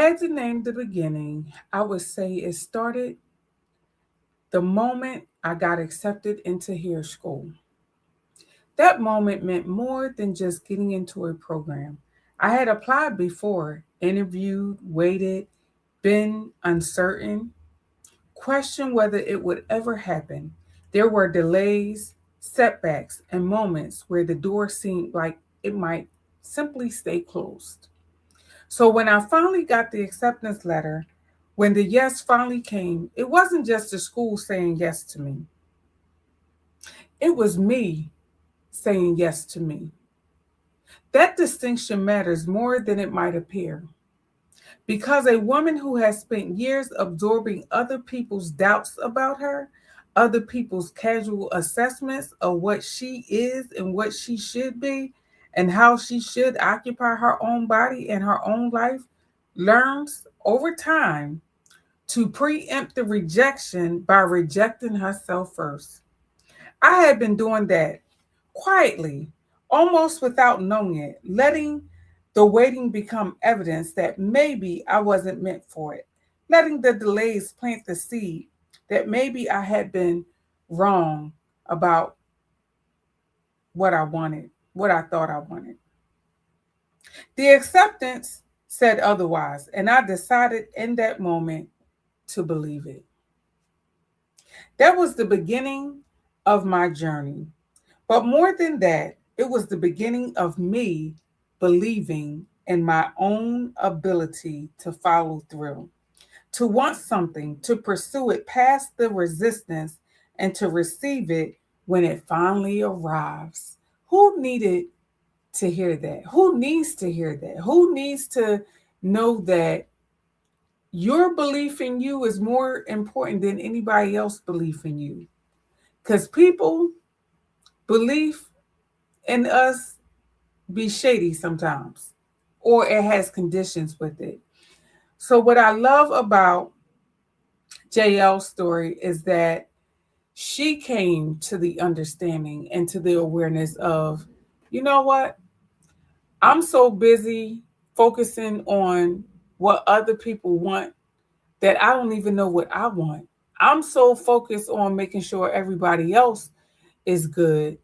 had to name the beginning, I would say it started the moment I got accepted into hair school. That moment meant more than just getting into a program. I had applied before, interviewed, waited, been uncertain, questioned whether it would ever happen. There were delays, setbacks, and moments where the door seemed like it might simply stay closed. So when I finally got the acceptance letter, when the yes finally came, it wasn't just the school saying yes to me, it was me saying yes to me. That distinction matters more than it might appear. Because a woman who has spent years absorbing other people's doubts about her, other people's casual assessments of what she is and what she should be, and how she should occupy her own body and her own life, learns over time to preempt the rejection by rejecting herself first. I had been doing that quietly, almost without knowing it, letting the waiting become evidence that maybe I wasn't meant for it, letting the delays plant the seed that maybe I had been wrong about what I wanted, what I thought I wanted. The acceptance said otherwise, and I decided in that moment to believe it. That was the beginning of my journey. But more than that, it was the beginning of me believing in my own ability to follow through, to want something, to pursue it past the resistance, and to receive it when it finally arrives. Who needed to hear that? Who needs to hear that? Who needs to know that your belief in you is more important than anybody else's belief in you? Because people belief in us be shady sometimes, or it has conditions with it. So, what I love about JL's story is that she came to the understanding and to the awareness of, you know what? I'm so busy focusing on what other people want that I don't even know what I want. I'm so focused on making sure everybody else is good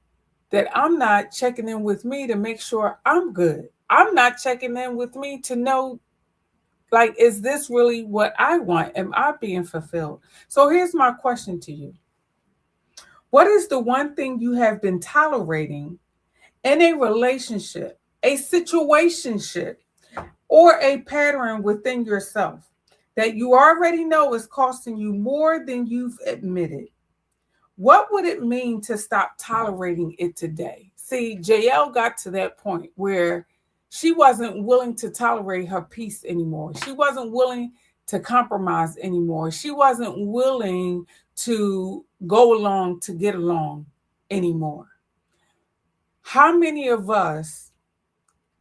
that I'm not checking in with me to make sure I'm good. I'm not checking in with me to know, like, is this really what I want? Am I being fulfilled? So here's my question to you. What is the one thing you have been tolerating in a relationship, a situationship, or a pattern within yourself that you already know is costing you more than you've admitted? What would it mean to stop tolerating it today? See, JL got to that point where she wasn't willing to tolerate her peace anymore. She wasn't willing to compromise anymore. She wasn't willing to go along to get along anymore. How many of us,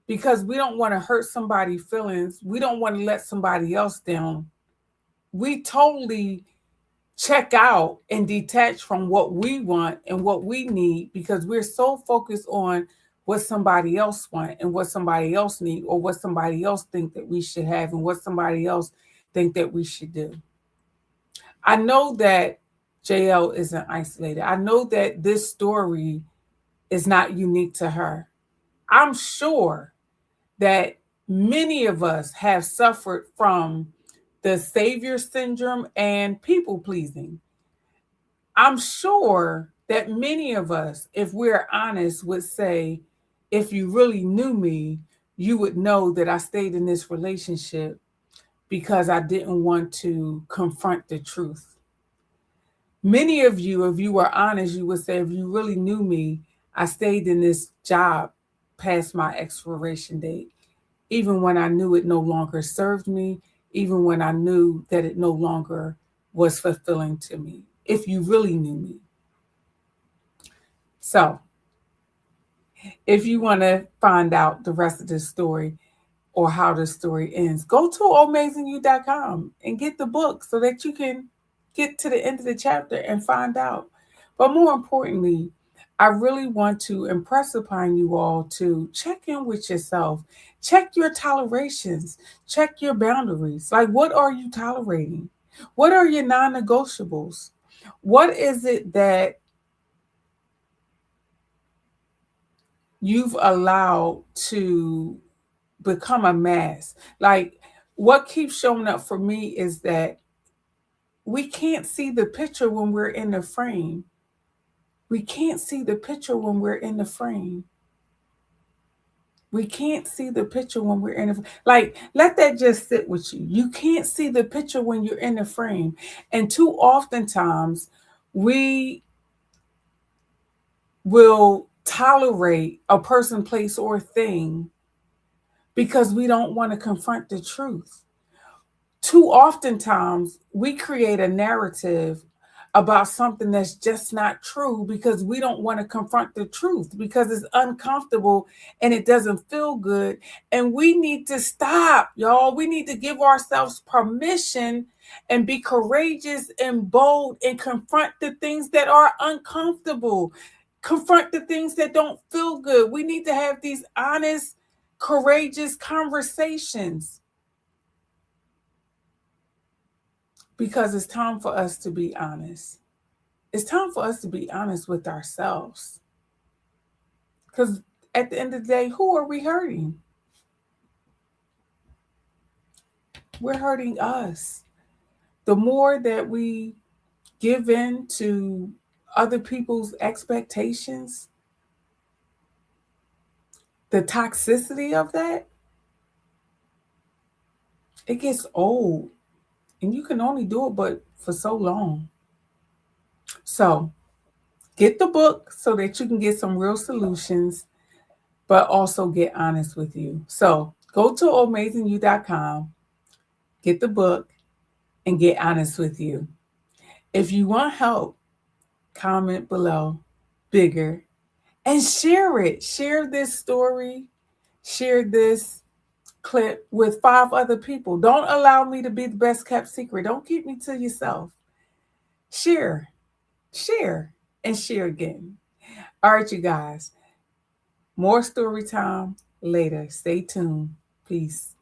because we don't want to hurt somebody's feelings, we don't want to let somebody else down, we totally check out and detach from what we want and what we need because we're so focused on what somebody else want and what somebody else need, or what somebody else think that we should have and what somebody else think that we should do. I know that JL isn't isolated. I know that this story is not unique to her. I'm sure that many of us have suffered from the savior syndrome and people pleasing. I'm sure that many of us, if we're honest, would say, if you really knew me, you would know that I stayed in this relationship because I didn't want to confront the truth. Many of you, if you were honest, you would say, if you really knew me, I stayed in this job past my expiration date, even when I knew it no longer served me, even when I knew that it no longer was fulfilling to me, if you really knew me. So, if you want to find out the rest of this story or how the story ends, go to amazingyou.com and get the book so that you can get to the end of the chapter and find out. But more importantly, I really want to impress upon you all to check in with yourself, check your tolerations, check your boundaries. Like, what are you tolerating? What are your non negotiables? What is it that you've allowed to become a mask? Like, what keeps showing up for me is that we can't see the picture when we're in the frame. We can't see the picture when we're in the frame. We can't see the picture when we're in the like, let that just sit with you. You can't see the picture when you're in the frame. And too oftentimes we will tolerate a person, place, or thing because we don't want to confront the truth. Too oftentimes we create a narrative about something that's just not true because we don't want to confront the truth because it's uncomfortable and it doesn't feel good. And we need to stop, y'all. We need to give ourselves permission and be courageous and bold and confront the things that are uncomfortable, confront the things that don't feel good. We need to have these honest, courageous conversations because it's time for us to be honest. It's time for us to be honest with ourselves. Because at the end of the day, who are we hurting? We're hurting us. The more that we give in to other people's expectations, the toxicity of that, it gets old. And you can only do it but for so long. So get the book so that you can get some real solutions, but also get honest with you. So go to amazingyou.com, get the book, and get honest with you. If you want help, comment below, bigger, and share it. Share this story, share this clip with 5 other people. Don't allow me to be the best kept secret. Don't keep me to yourself. Share, share, and share again. All right, you guys. More story time later. Stay tuned. Peace.